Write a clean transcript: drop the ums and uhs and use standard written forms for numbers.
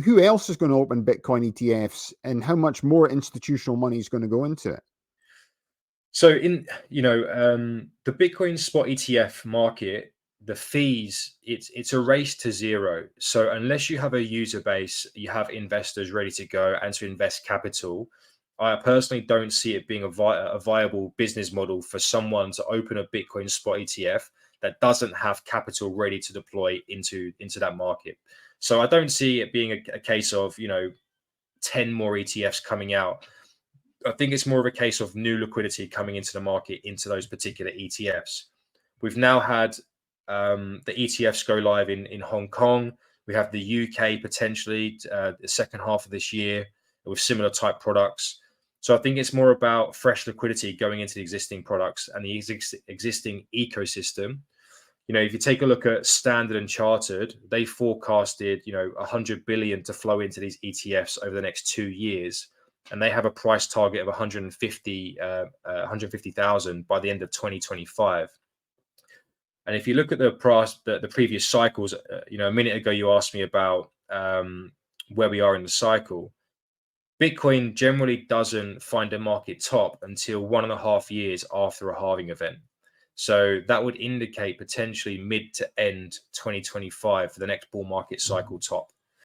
who else is going to open Bitcoin ETFs, and how much more institutional money is going to go into it? So in, the Bitcoin spot ETF market, the fees, it's a race to zero. So unless you have a user base, you have investors ready to go and to invest capital, I personally don't see it being a viable business model for someone to open a Bitcoin spot ETF that doesn't have capital ready to deploy into that market. So I don't see it being a case of 10 more ETFs coming out. I think it's more of a case of new liquidity coming into the market into those particular ETFs. We've now had the ETFs go live in Hong Kong. We have the UK potentially the second half of this year with similar type products. So I think it's more about fresh liquidity going into the existing products and the existing ecosystem. If you take a look at Standard and Chartered, they forecasted 100 billion to flow into these ETFs over the next 2 years, and they have a price target of 150,000 by the end of 2025. And if you look at the previous cycles, a minute ago you asked me about where we are in the cycle. Bitcoin generally doesn't find a market top until 1.5 years after a halving event. So that would indicate potentially mid to end 2025 for the next bull market cycle top.